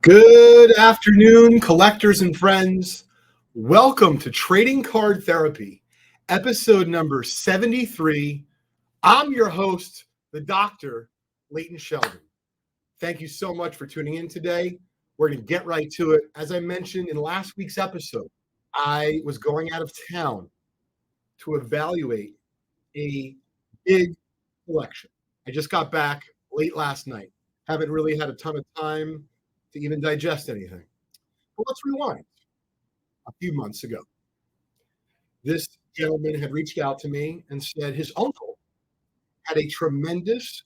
Good afternoon, collectors and friends. Welcome to Trading Card Therapy, episode number 73. I'm your host, the Dr. Leighton Sheldon. Thank you so much for tuning in today. We're going to get right to it. As I mentioned in last week's episode, I was going out of town to evaluate a big collection. I just got back late last night. Haven't really had a ton of time to even digest anything. But let's rewind. A few months ago, this gentleman had reached out to me and said his uncle had a tremendous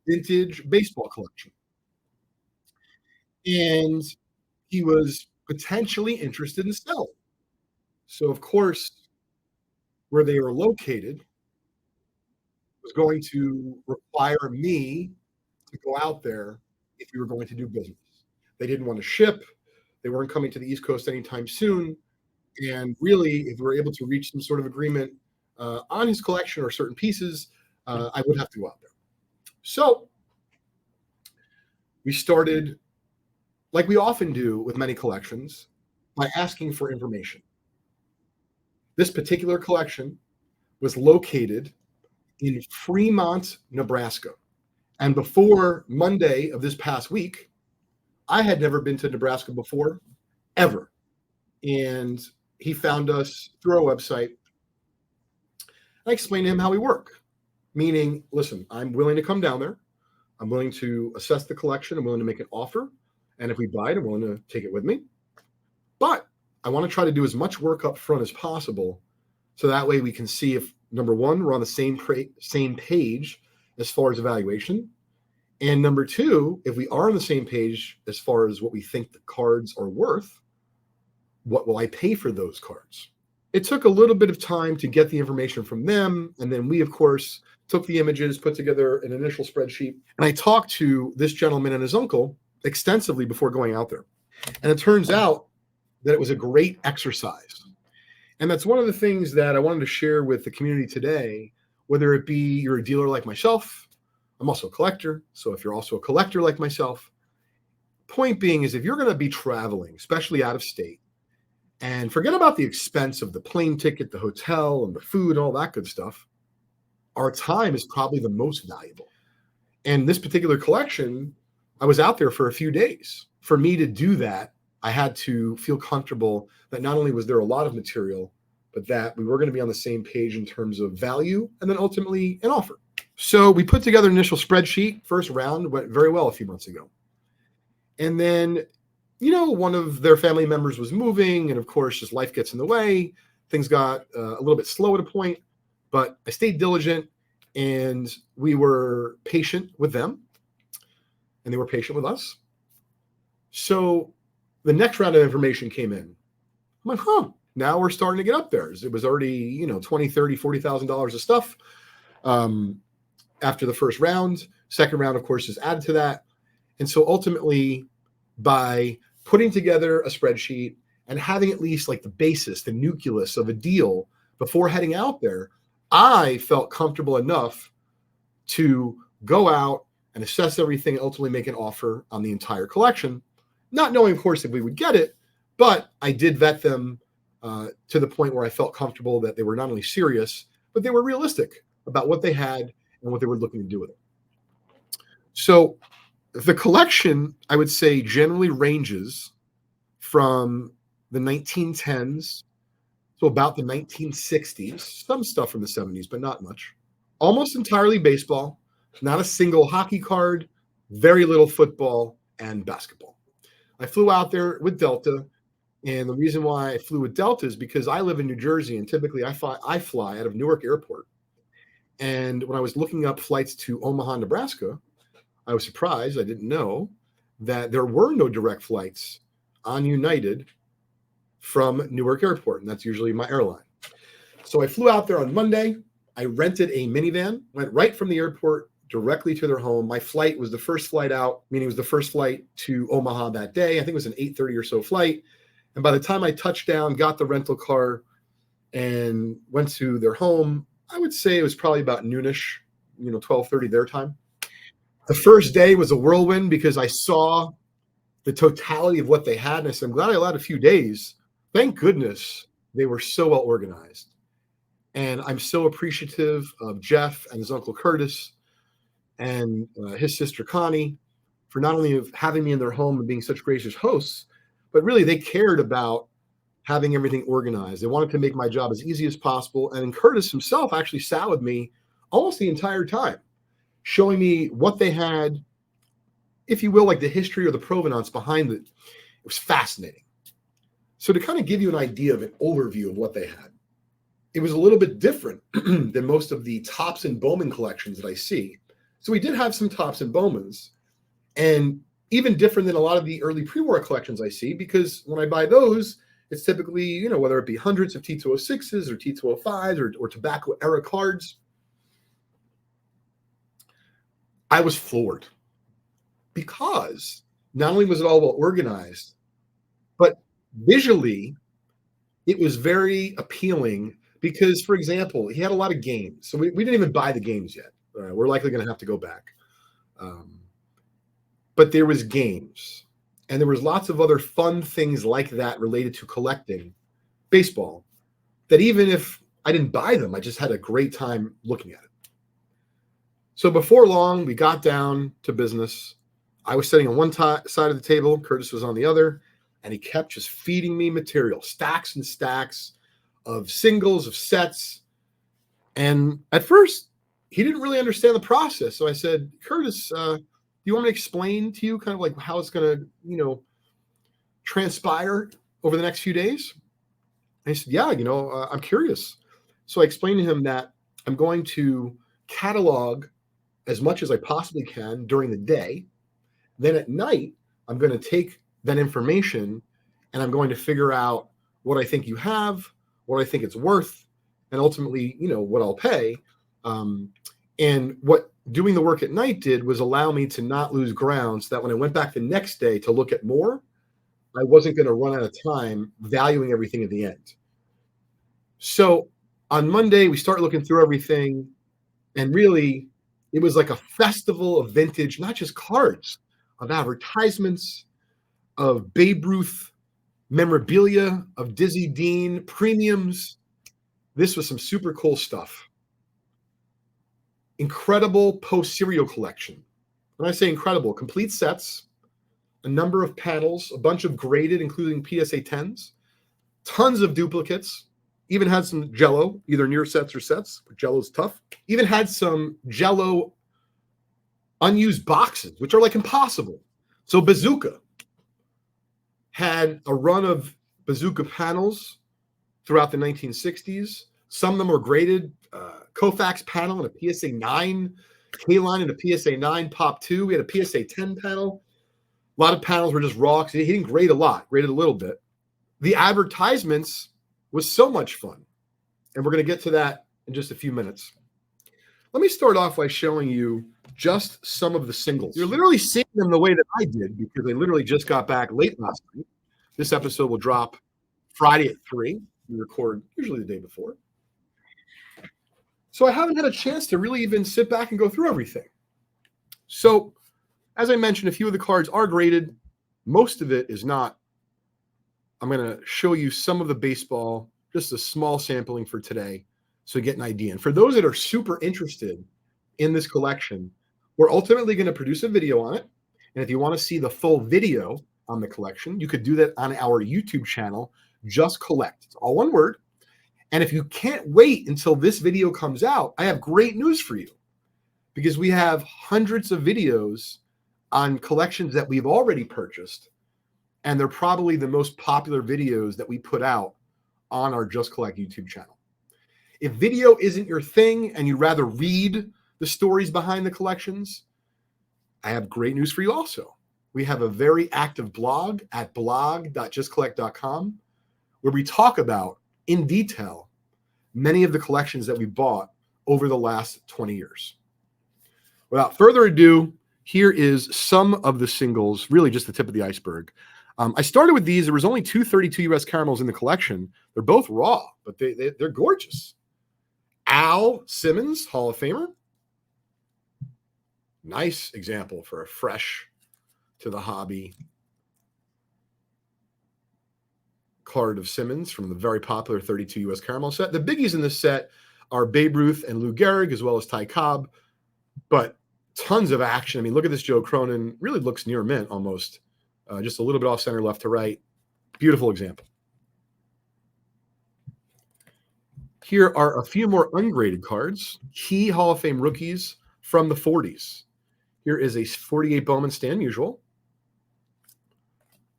vintage baseball collection. And he was potentially interested in selling. So, of course, where they were located was going to require me to go out there if we were going to do business. They didn't want to ship. They weren't coming to the East Coast anytime soon. And really, if we were able to reach some sort of agreement on his collection or certain pieces, I would have to go out there. So we started, like we often do with many collections, by asking for information. This particular collection was located in Fremont, Nebraska. And before Monday of this past week, I had never been to Nebraska before, ever. And he found us through our website. I explained to him how we work, meaning, listen, I'm willing to come down there. I'm willing to assess the collection. I'm willing to make an offer. And if we buy it, I'm willing to take it with me. But I want to try to do as much work up front as possible. So that way we can see if, number one, we're on the same page as far as evaluation. And number two, if we are on the same page as far as what we think the cards are worth, what will I pay for those cards? It took a little bit of time to get the information from them. And then we, of course, took the images, put together an initial spreadsheet. And I talked to this gentleman and his uncle extensively before going out there. And it turns out that it was a great exercise. And that's one of the things that I wanted to share with the community today, whether it be you're a dealer like myself. I'm also a collector. So if you're also a collector like myself, point being is if you're going to be traveling, especially out of state, and forget about the expense of the plane ticket, the hotel, and the food, and all that good stuff, our time is probably the most valuable. And this particular collection, I was out there for a few days. For me to do that, I had to feel comfortable that not only was there a lot of material, but that we were going to be on the same page in terms of value and then ultimately an offer. So we put together an initial spreadsheet. First round went very well a few months ago. And then, one of their family members was moving. And of course, just life gets in the way. Things got a little bit slow at a point, but I stayed diligent and we were patient with them and they were patient with us. So the next round of information came in. I'm like, now we're starting to get up there. It was already, $20,000, $30,000, $40,000 of stuff. After the first round, second round, of course, is added to that. And so ultimately, by putting together a spreadsheet and having at least like the basis, the nucleus of a deal before heading out there, I felt comfortable enough to go out and assess everything and ultimately make an offer on the entire collection, not knowing, of course, if we would get it, but I did vet them to the point where I felt comfortable that they were not only serious, but they were realistic about what they had and what they were looking to do with it. So the collection, I would say, generally ranges from the 1910s to about the 1960s, some stuff from the 70s, but not much. Almost entirely baseball, not a single hockey card, very little football and basketball. I flew out there with Delta, and the reason why I flew with Delta is because I live in New Jersey, and typically I fly out of Newark Airport. And when I was looking up flights to Omaha, Nebraska, I was surprised. I didn't know that there were no direct flights on United from Newark Airport, and that's usually my airline. So I flew out there on Monday. I rented a minivan, went right from the airport directly to their home. My flight was the first flight out, meaning it was the first flight to Omaha that day. I think it was an 8:30 or so flight. And by the time I touched down, got the rental car, and went to their home, I would say it was probably about noonish, 12:30 their time. The first day was a whirlwind because I saw the totality of what they had. And I said, I'm glad I allowed a few days. Thank goodness they were so well organized. And I'm so appreciative of Jeff and his uncle Curtis and his sister Connie for not only of having me in their home and being such gracious hosts, but really they cared about having everything organized. They wanted to make my job as easy as possible. And Curtis himself actually sat with me almost the entire time, showing me what they had, if you will, like the history or the provenance behind it. It was fascinating. So to kind of give you an idea of an overview of what they had, it was a little bit different than most of the Topps and Bowman collections that I see. So we did have some Topps and Bowmans, and even different than a lot of the early pre-war collections I see, because when I buy those, it's typically, whether it be hundreds of T206s or T205s or tobacco era cards. I was floored because not only was it all well organized, but visually it was very appealing because, for example, he had a lot of games. So we didn't even buy the games yet. We're likely going to have to go back. But there was games. And there was lots of other fun things like that related to collecting baseball that even if I didn't buy them, I just had a great time looking at it. So before long, we got down to business. I was sitting on one side of the table. Curtis was on the other. And he kept just feeding me material, stacks and stacks of singles, of sets. And at first, he didn't really understand the process. So I said, Curtis, do you want me to explain to you kind of like how it's going to, transpire over the next few days? And he said, yeah, I'm curious. So I explained to him that I'm going to catalog as much as I possibly can during the day. Then at night, I'm going to take that information and I'm going to figure out what I think you have, what I think it's worth, and ultimately, what I'll pay. And what doing the work at night did was allow me to not lose ground so that when I went back the next day to look at more, I wasn't going to run out of time valuing everything at the end. So on Monday, we start looking through everything, and really, it was like a festival of vintage, not just cards, of advertisements, of Babe Ruth memorabilia, of Dizzy Dean premiums. This was some super cool stuff. Incredible post-serial collection. When I say incredible, complete sets, a number of panels, a bunch of graded, including PSA 10s, tons of duplicates, even had some Jello, either near sets or sets. Jello's tough. Even had some Jello unused boxes, which are like impossible. So Bazooka had a run of Bazooka panels throughout the 1960s. Some of them were graded. Koufax panel and a PSA 9, K-Line and a PSA 9 Pop 2. We had a PSA 10 panel. A lot of panels were just raw because he didn't grade a lot, graded a little bit. The advertisements was so much fun. And we're going to get to that in just a few minutes. Let me start off by showing you just some of the singles. You're literally seeing them the way that I did because I literally just got back late last night. This episode will drop Friday at 3. We record usually the day before. So I haven't had a chance to really even sit back and go through everything. So as I mentioned, a few of the cards are graded. Most of it is not. I'm going to show you some of the baseball, just a small sampling for today, so you get an idea. And for those that are super interested in this collection, we're ultimately going to produce a video on it. And if you want to see the full video on the collection, you could do that on our YouTube channel, Just Collect. It's all one word. And if you can't wait until this video comes out, I have great news for you because we have hundreds of videos on collections that we've already purchased. And they're probably the most popular videos that we put out on our Just Collect YouTube channel. If video isn't your thing and you'd rather read the stories behind the collections, I have great news for you also. We have a very active blog at blog.justcollect.com where we talk about in detail many of the collections that we bought over the last 20 years. Without further ado, here is some of the singles, really just the tip of the iceberg. I started with these. There was only 232 US caramels in the collection. They're both raw, but they're gorgeous. Al Simmons, Hall of Famer. Nice example for a fresh to the hobby card of Simmons from the very popular 32 U.S. Caramel set. The biggies in this set are Babe Ruth and Lou Gehrig, as well as Ty Cobb, but tons of action. I mean, look at this Joe Cronin. Really looks near mint almost. Just a little bit off center, left to right. Beautiful example. Here are a few more ungraded cards. Key Hall of Fame rookies from the 40s. Here is a 48 Bowman Stan Musial.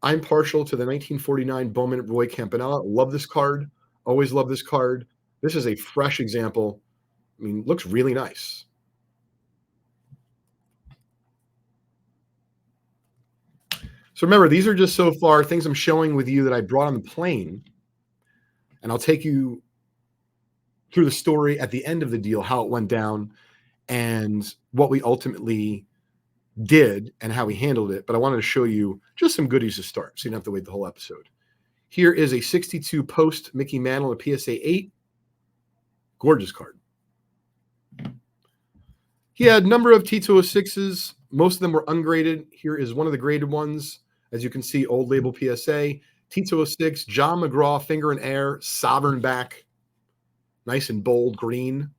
I'm partial to the 1949 Bowman Roy Campanella. Love this card. Always love this card. This is a fresh example. I mean, looks really nice. So remember, these are just so far things I'm showing with you that I brought on the plane. And I'll take you through the story at the end of the deal, how it went down and what we ultimately did and how we handled it. But I wanted to show you just some goodies to start, so you don't have to wait the whole episode. Here is a 62 post Mickey Mantle, a PSA 8. Gorgeous card. He had a number of T206s. Most of them were ungraded. Here is one of the graded ones. As you can see, old label PSA. T206, John McGraw, finger and air, sovereign back. Nice and bold green.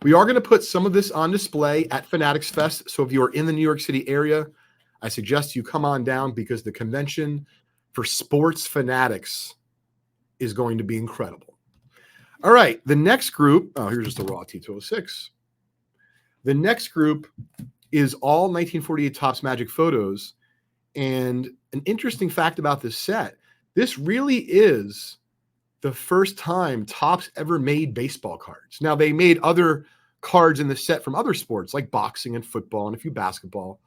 We are going to put some of this on display at Fanatics Fest. So if you are in the New York City area, I suggest you come on down because the convention for sports fanatics is going to be incredible. All right. The next group, oh, here's just a raw T206. The next group is all 1948 Topps Magic photos. And an interesting fact about this set, this really is the first time Topps ever made baseball cards. Now, they made other cards in the set from other sports like boxing and football and a few basketball.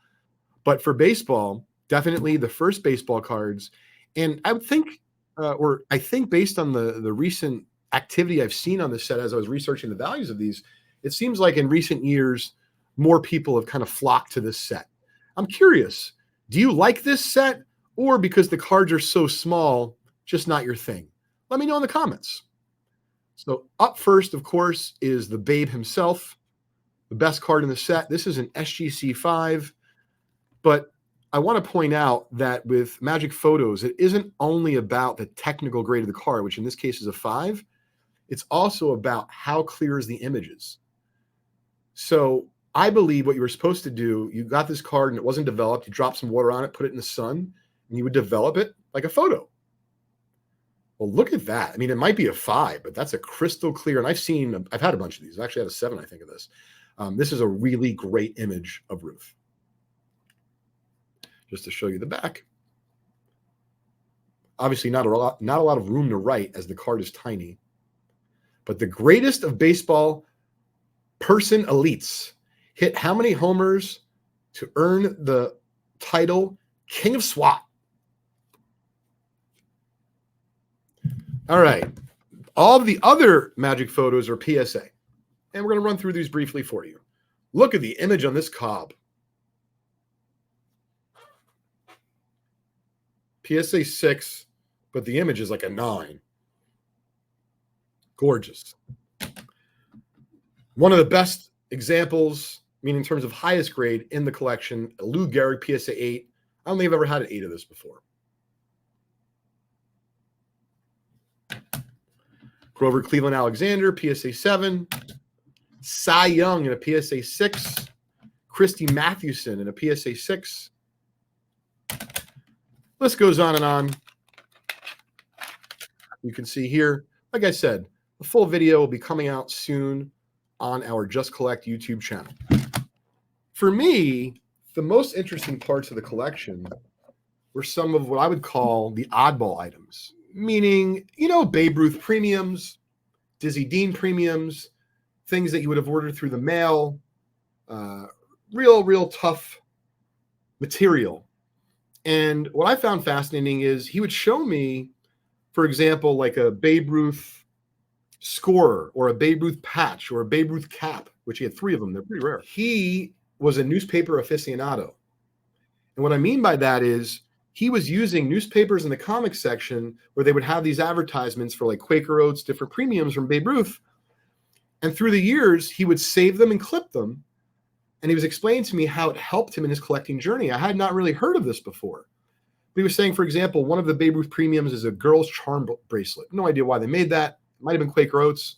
But for baseball, definitely the first baseball cards. And I would think, I think based on the recent activity I've seen on this set as I was researching the values of these, it seems like in recent years, more people have kind of flocked to this set. I'm curious, do you like this set, or because the cards are so small, just not your thing? Let me know in the comments. So up first, of course, is the Babe himself, the best card in the set. This is an SGC 5, but I want to point out that with Magic Photos, it isn't only about the technical grade of the card, which in this case is a 5. It's also about how clear is the images. So I believe what you were supposed to do, you got this card and it wasn't developed, you dropped some water on it, put it in the sun, and you would develop it like a photo. Well, look at that. I mean, it might be a 5, but that's a crystal clear. And I've had a bunch of these. I've actually had a 7, I think, of this. This is a really great image of Ruth. Just to show you the back. Obviously, not a lot of room to write as the card is tiny. But the greatest of baseball person elites hit how many homers to earn the title King of SWAT? All right. All of the other Magic photos are PSA. And we're going to run through these briefly for you. Look at the image on this Cobb. PSA 6, but the image is like a 9. Gorgeous. One of the best examples, meaning in terms of highest grade in the collection, Lou Gehrig PSA 8. I don't think I've ever had an 8 of this before. Grover Cleveland Alexander, PSA 7. Cy Young in a PSA 6. Christy Mathewson in a PSA 6. List goes on and on. You can see here, like I said, the full video will be coming out soon on our Just Collect YouTube channel. For me, the most interesting parts of the collection were some of what I would call the oddball items. Meaning, you know, Babe Ruth premiums, Dizzy Dean premiums, things that you would have ordered through the mail, real tough material. And what I found fascinating is he would show me, for example, like a Babe Ruth scorer or a Babe Ruth patch or a Babe Ruth cap, which he had 3 of them. They're pretty rare. He was a newspaper aficionado. And what I mean by that is he was using newspapers in the comics section where they would have these advertisements for like Quaker Oats, different premiums from Babe Ruth. And through the years, he would save them and clip them. And he was explaining to me how it helped him in his collecting journey. I had not really heard of this before. He was saying, for example, one of the Babe Ruth premiums is a girl's charm bracelet. No idea why they made that. It might have been Quaker Oats.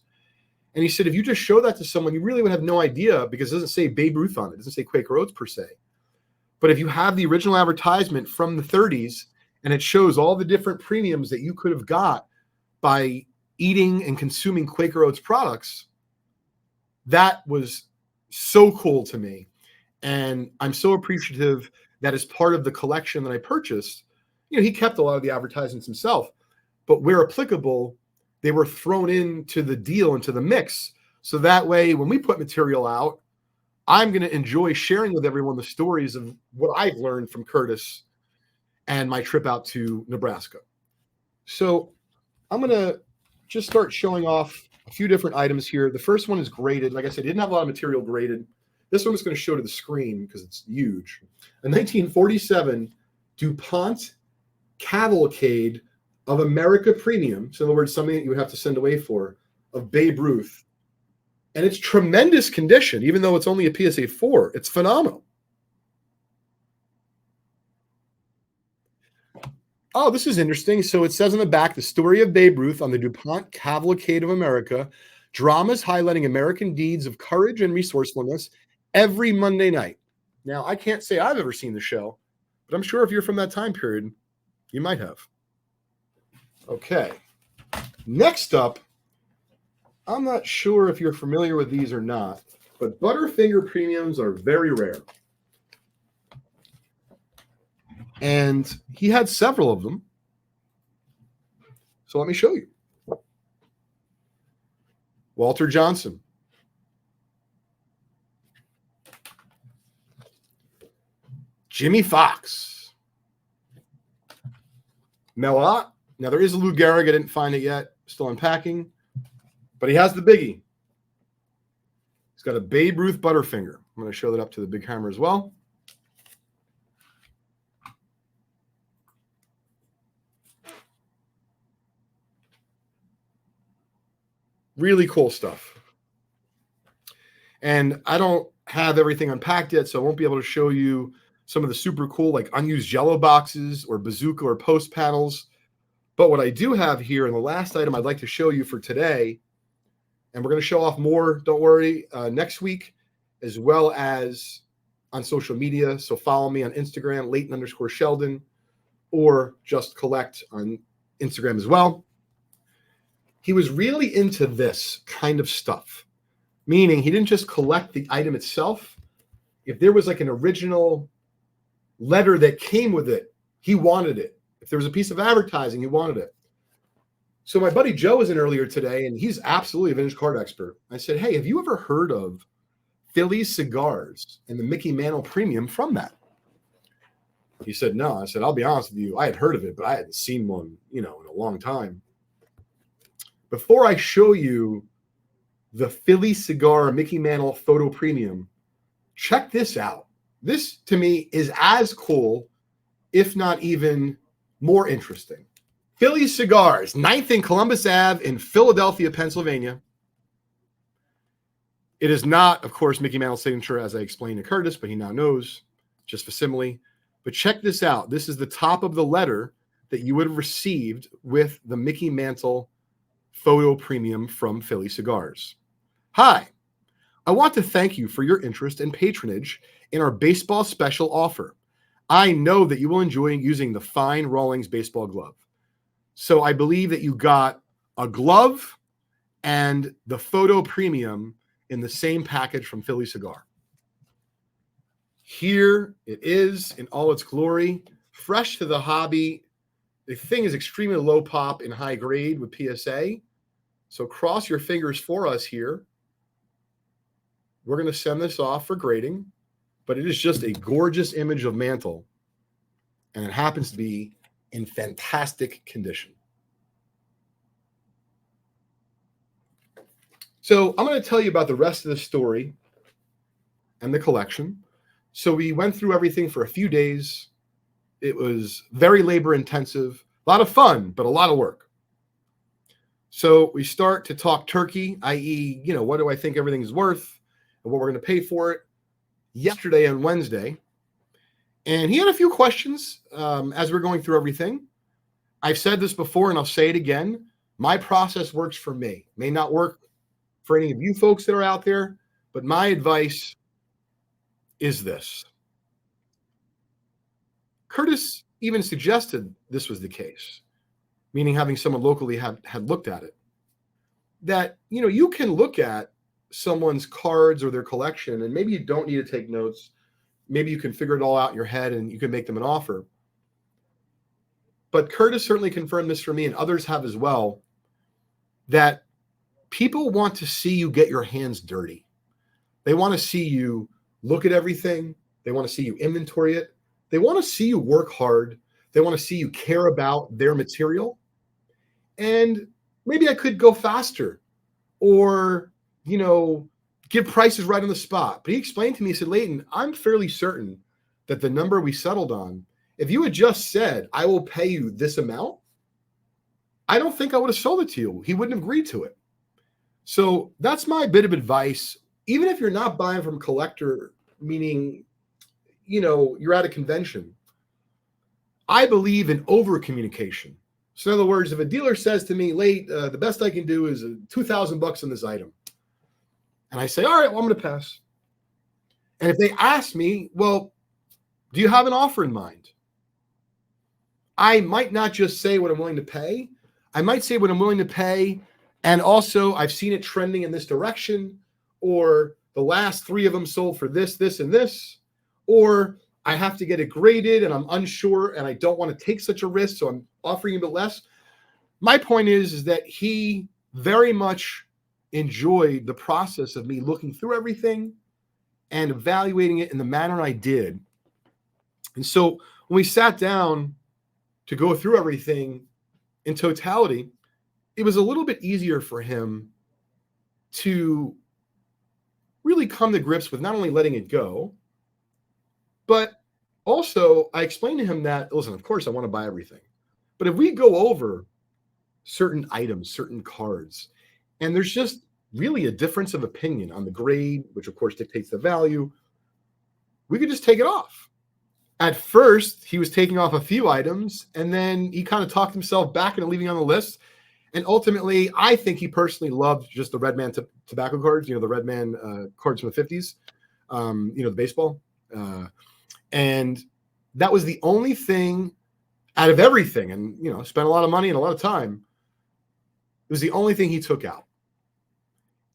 And he said, if you just show that to someone, you really would have no idea because it doesn't say Babe Ruth on it. It doesn't say Quaker Oats per se. But if you have the original advertisement from the 30s and it shows all the different premiums that you could have got by eating and consuming Quaker Oats products, that was so cool to me. And I'm so appreciative that as part of the collection that I purchased, he kept a lot of the advertisements himself, but where applicable, they were thrown into the deal, into the mix. So that way, when we put material out, I'm going to enjoy sharing with everyone the stories of what I've learned from Curtis and my trip out to Nebraska. So I'm going to just start showing off a few different items here. The first one is graded. Like I said, I didn't have a lot of material graded. This one is going to show to the screen because it's huge. A 1947 DuPont Cavalcade of America Premium. So in other words, something that you would have to send away for, of Babe Ruth. And it's tremendous condition, even though it's only a PSA 4. It's phenomenal. Oh, this is interesting. So it says on the back, the story of Babe Ruth on the DuPont Cavalcade of America, dramas highlighting American deeds of courage and resourcefulness every Monday night. Now, I can't say I've ever seen the show, but I'm sure if you're from that time period, you might have. Okay. Next up, I'm not sure if you're familiar with these or not, but Butterfinger Premiums are very rare. And he had several of them. So let me show you. Walter Johnson. Jimmy Fox. Melot. Now, there is a Lou Gehrig. I didn't find it yet. Still unpacking. But he has the biggie. He's got a Babe Ruth Butterfinger. I'm going to show that up to the big camera as well. Really cool stuff. And I don't have everything unpacked yet, so I won't be able to show you some of the super cool, like unused Jello boxes or bazooka or post panels. But what I do have here, and the last item I'd like to show you for today, and we're going to show off more, don't worry, next week, as well as on social media. So follow me on Instagram, Leighton_Sheldon, or just collect on Instagram as well. He was really into this kind of stuff, meaning he didn't just collect the item itself. If there was like an original letter that came with it, he wanted it. If there was a piece of advertising, he wanted it. So my buddy Joe was in earlier today, and he's absolutely a vintage card expert. I said, hey, have you ever heard of Philly's Cigars and the Mickey Mantle Premium from that? He said, no. I said, I'll be honest with you. I had heard of it, but I hadn't seen one, in a long time. Before I show you the Philly Cigar Mickey Mantle Photo Premium, check this out. This, to me, is as cool, if not even more interesting. Philly Cigars, 9th and Columbus Ave in Philadelphia, Pennsylvania. It is not, of course, Mickey Mantle's signature, as I explained to Curtis, but he now knows, just for simile. But check this out. This is the top of the letter that you would have received with the Mickey Mantle Photo Premium from Philly Cigars. Hi, I want to thank you for your interest and patronage in our baseball special offer. I know that you will enjoy using the fine Rawlings baseball glove. So I believe that you got a glove and the Photo Premium in the same package from Philly Cigar. Here it is in all its glory, fresh to the hobby. The thing is extremely low pop and high grade with PSA. So cross your fingers for us here. We're going to send this off for grading, but it is just a gorgeous image of Mantle, and it happens to be in fantastic condition. So I'm going to tell you about the rest of the story and the collection. So we went through everything for a few days. It was very labor intensive, a lot of fun, but a lot of work. So we start to talk turkey, i.e., what do I think everything is worth and what we're going to pay for it yesterday and Wednesday. And he had a few questions as we're going through everything. I've said this before and I'll say it again. My process works for me. May not work for any of you folks that are out there, but my advice is this. Curtis even suggested this was the case, meaning having someone locally had looked at it. That, you can look at someone's cards or their collection, and maybe you don't need to take notes. Maybe you can figure it all out in your head and you can make them an offer. But Curtis certainly confirmed this for me, and others have as well, that people want to see you get your hands dirty. They want to see you look at everything. They want to see you inventory it. They want to see you work hard. They want to see you care about their material. And maybe I could go faster or, give prices right on the spot. But he explained to me, he said, Leighton, I'm fairly certain that the number we settled on, if you had just said, I will pay you this amount, I don't think I would have sold it to you. He wouldn't have agreed to it. So that's my bit of advice. Even if you're not buying from a collector, meaning, you're at a convention, I believe in over communication. So in other words, if a dealer says to me, Late, the best I can do is $2,000 on this item. And I say, all right, well, I'm going to pass. And if they ask me, well, do you have an offer in mind? I might not just say what I'm willing to pay. I might say what I'm willing to pay. And also, I've seen it trending in this direction, or the last 3 of them sold for this, this, and this, or I have to get it graded and I'm unsure and I don't want to take such a risk, so I'm offering a bit less. My point is that he very much enjoyed the process of me looking through everything and evaluating it in the manner I did. And so when we sat down to go through everything in totality, it was a little bit easier for him to really come to grips with not only letting it go, but also I explained to him that, listen, of course I want to buy everything, but if we go over certain items, certain cards, and there's just really a difference of opinion on the grade, which of course dictates the value, we could just take it off. At first, he was taking off a few items, and then he kind of talked himself back into leaving on the list. And ultimately, I think he personally loved just the Redman tobacco cards, the Redman cards from the 50s, the baseball. And that was the only thing out of everything. And, spent a lot of money and a lot of time. It was the only thing he took out.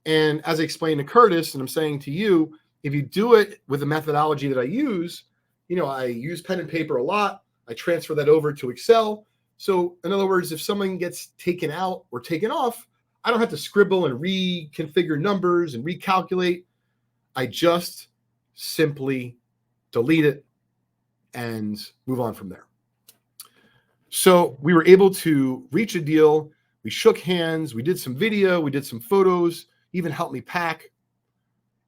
And as I explained to Curtis, and I'm saying to you, if you do it with the methodology that I use, I use pen and paper a lot. I transfer that over to Excel. So in other words, if someone gets taken out or taken off, I don't have to scribble and reconfigure numbers and recalculate. I just simply delete it and move on from there. So we were able to reach a deal. We shook hands. We did some video. We did some photos, even helped me pack.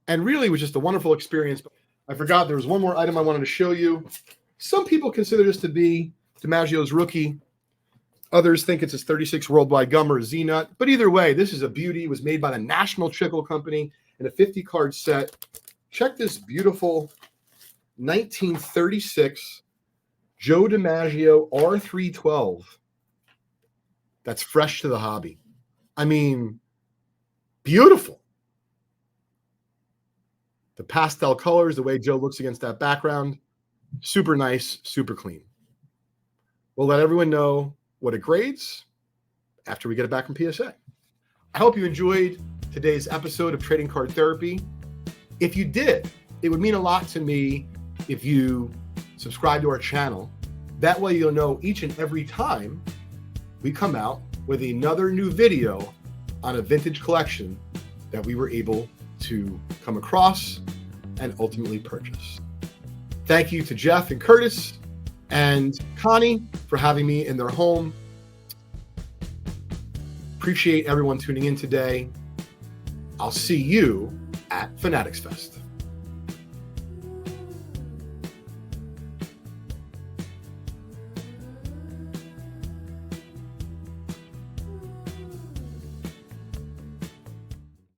And really it was just a wonderful experience. I forgot there was one more item I wanted to show you. Some people consider this to be DiMaggio's rookie. Others think it's his 36 Worldwide Gum or Z-Nut. But either way, this is a beauty. It was made by the National Chicle Company in a 50-card set. Check this beautiful 1936 Joe DiMaggio R312. That's fresh to the hobby. I mean, beautiful. The pastel colors, the way Joe looks against that background, super nice, super clean. We'll let everyone know what it grades after we get it back from PSA. I hope you enjoyed today's episode of Trading Card Therapy. If you did, it would mean a lot to me if you subscribe to our channel. That way you'll know each and every time we come out with another new video on a vintage collection that we were able to come across and ultimately purchase. Thank you to Jeff and Curtis and Connie for having me in their home. Appreciate everyone tuning in today. I'll see you at Fanatics Fest.